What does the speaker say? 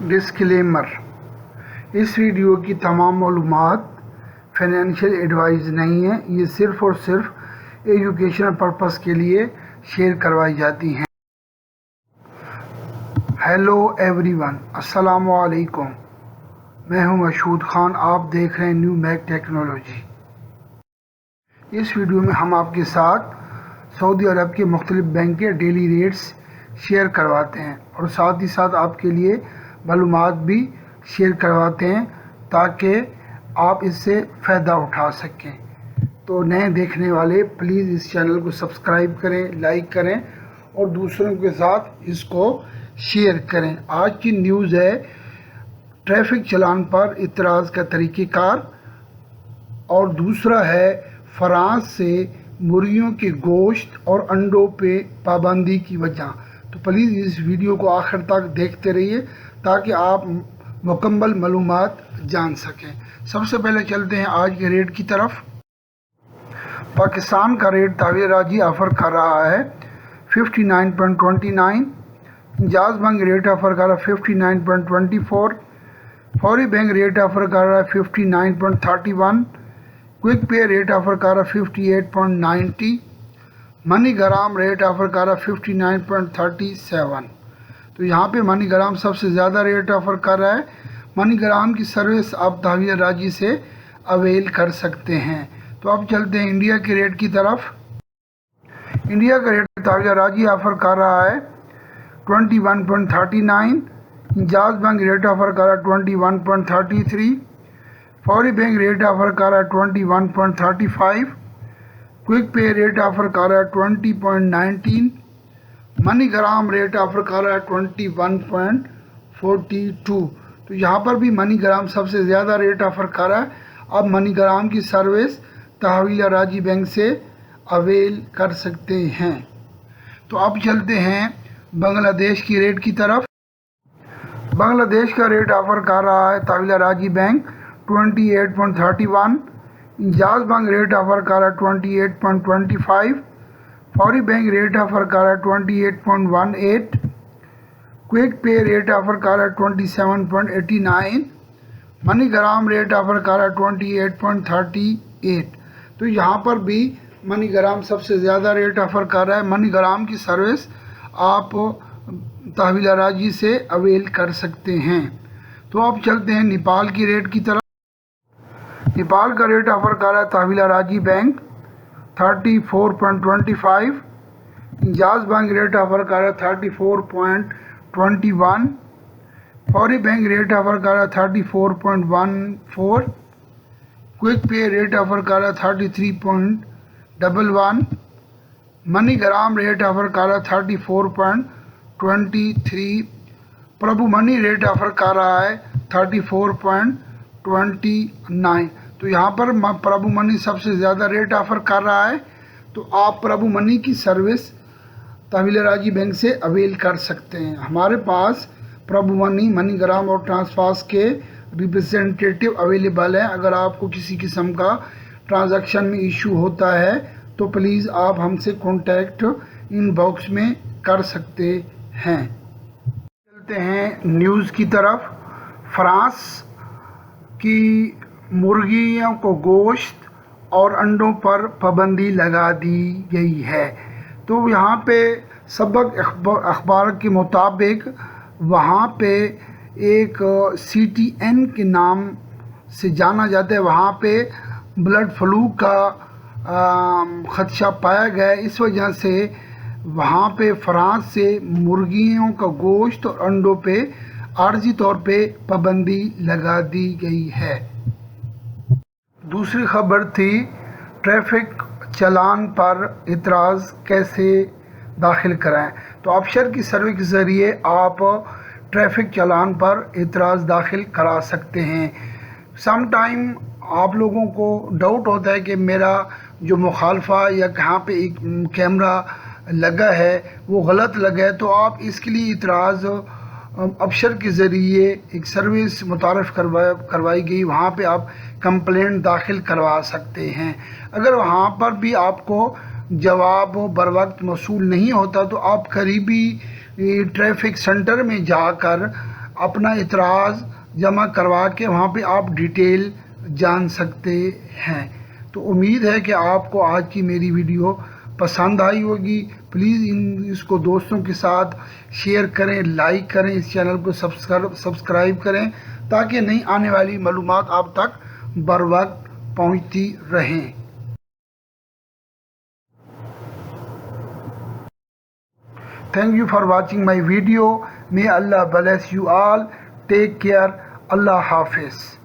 Disclaimer: इस video की तमाम मालूमात फाइनेंशियल एडवाइस नहीं है, ये सिर्फ़ और सिर्फ एजुकेशनल पर्पस के लिए शेयर करवाई जाती हैं। हेलो एवरीवन, अस्सलाम वालेकुम। मैं हूं मशहूद खान, आप देख रहे हैं न्यू मैक टेक्नोलॉजी। इस वीडियो में हम आपके साथ सऊदी अरब के मुख्तलिफ बैंक के डेली रेट्स शेयर करवाते हैं और साथ ही साथ आपके लिए मालूमात भी शेयर करवाते हैं ताकि आप इससे फ़ायदा उठा सकें। तो नए देखने वाले प्लीज़ इस चैनल को सब्सक्राइब करें, लाइक करें और दूसरों के साथ इसको शेयर करें। आज की न्यूज़ है ट्रैफिक चालान पर इतराज़ का तरीक़ेकार, और दूसरा है फ्रांस से मुर्गियों के गोश्त और अंडों पे पाबंदी की वजह। तो प्लीज़ इस वीडियो को आखिर तक देखते रहिए ताकि आप मुकम्मल मालूमात जान सकें। सबसे पहले चलते हैं आज के रेट की तरफ। पाकिस्तान का रेट तहवील राजी ऑफ़र कर रहा है 59.29, इंजाज बैंक रेट ऑफ़र कर रहा है 59.24, फौरी बैंक रेट ऑफ़र कर रहा है 59.31, क्विक पे रेट ऑफ़र कर रहा है 58.90, मनी ग्राम रेट ऑफ़र कर रहा है 59.37। तो यहाँ पे मनी ग्राम सबसे ज़्यादा रेट ऑफ़र कर रहा है। मनी ग्राम की सर्विस आप तहवील राजी से अवेल कर सकते हैं। तो अब चलते हैं इंडिया के रेट की तरफ। इंडिया का रेट तहवील राजी ऑफ़र कर रहा है 21.39, इंजाज बैंक रेट ऑफ़र कर रहा है 21.33, फौरी बैंक रेट ऑफ़र कर रहा है 21.35, क्विक पे रेट ऑफ़र कर रहा है 20.19, मनी ग्राम रेट ऑफ़र कर रहा है 21.42। तो यहाँ पर भी मनी ग्राम सबसे ज़्यादा रेट ऑफ़र कर रहा है। अब मनी ग्राम की सर्विस तहवील राजी बैंक से अवेल कर सकते हैं। तो अब चलते हैं बांग्लादेश की रेट की तरफ। बांग्लादेश का रेट ऑफ़र कर रहा है तहवील राजी बैंक 28.31, इंजाज बैंक रेट ऑफ़र कर रहा है 28.25, फौरी बैंक रेट ऑफ़र कर रहा है 28.18, क्विक पे रेट ऑफ़र कर रहा है 27.89, मनी ग्राम रेट ऑफ़र कर रहा है 28.38। तो यहाँ पर भी मनी ग्राम सबसे ज़्यादा रेट ऑफ़र कर रहा है। मनी ग्राम की सर्विस आप तहवील राजी से अवेल कर सकते हैं। तो अब चलते हैं नेपाल की रेट की तरफ। नेपाल का रेट ऑफ़र कर रहा है तहवील राजी बैंक 34.25, इंजाज बैंक रेट ऑफ़र कर रहा है 34.21, फौरी बैंक रेट ऑफ़र कर रहा है 34.14, क्विक पे रेट ऑफ़र कर रहा है 33.11, मनी ग्राम रेट ऑफ़र कर रहा है 34.23, प्रभु मनी रेट ऑफ़र कर रहा है 34.29। तो यहाँ पर प्रभु मनी सबसे ज़्यादा रेट ऑफ़र कर रहा है। तो आप प्रभु मनी की सर्विस तहवील राजी बैंक से अवेल कर सकते हैं। हमारे पास प्रभु मनी, मनी ग्राम और ट्रांसफास्ट के रिप्रेजेंटेटिव अवेलेबल हैं। अगर आपको किसी किस्म का ट्रांजैक्शन में इशू होता है तो प्लीज़ आप हमसे कॉन्टैक्ट इनबॉक्स में कर सकते हैं। चलते हैं न्यूज़ की तरफ। फ्रांस की मुर्गियों को गोश्त और अंडों पर पाबंदी लगा दी गई है। तो यहाँ पे सबक अखबार के मुताबिक वहाँ पे एक CTN के नाम से जाना जाता है, वहाँ पे ब्लड फ्लू का ख़दशा पाया गया। इस वजह से वहाँ पे फ्रांस से मुर्गियों का गोश्त और अंडों पे आर्जी तौर पे पाबंदी लगा दी गई है। दूसरी खबर थी ट्रैफिक चालान पर इतराज़ कैसे दाखिल कराएं। तो अफसर की सर्वे के ज़रिए आप ट्रैफिक चालान पर इतराज़ दाखिल करा सकते हैं। सम टाइम आप लोगों को डाउट होता है कि मेरा जो मुखालफा या कहाँ पे एक कैमरा लगा है वो गलत लगा है, तो आप इसके लिए इतराज़ अफसर के ज़रिए एक सर्विस मुतारफ़ करवाई गई, वहाँ पे आप कंप्लेंट दाखिल करवा सकते हैं। अगर वहाँ पर भी आपको जवाब बर वक्त मौसूल नहीं होता तो आप करीबी ट्रैफिक सेंटर में जाकर اپنا اعتراض جمع کروا کے وہاں پہ آپ ڈیٹیل جان سکتے ہیں۔ تو امید ہے کہ آپ کو آج کی میری ویڈیو پسند آئی ہوگی۔ پلیز اس کو دوستوں کے ساتھ شیئر کریں، لائک کریں، اس چینل کو سبسکرائب کریں تاکہ نئی آنے والی معلومات آپ تک بر وقت پہنچتی رہیں۔ Thank you for watching my video. May Allah bless you all. Take care. Allah Hafiz.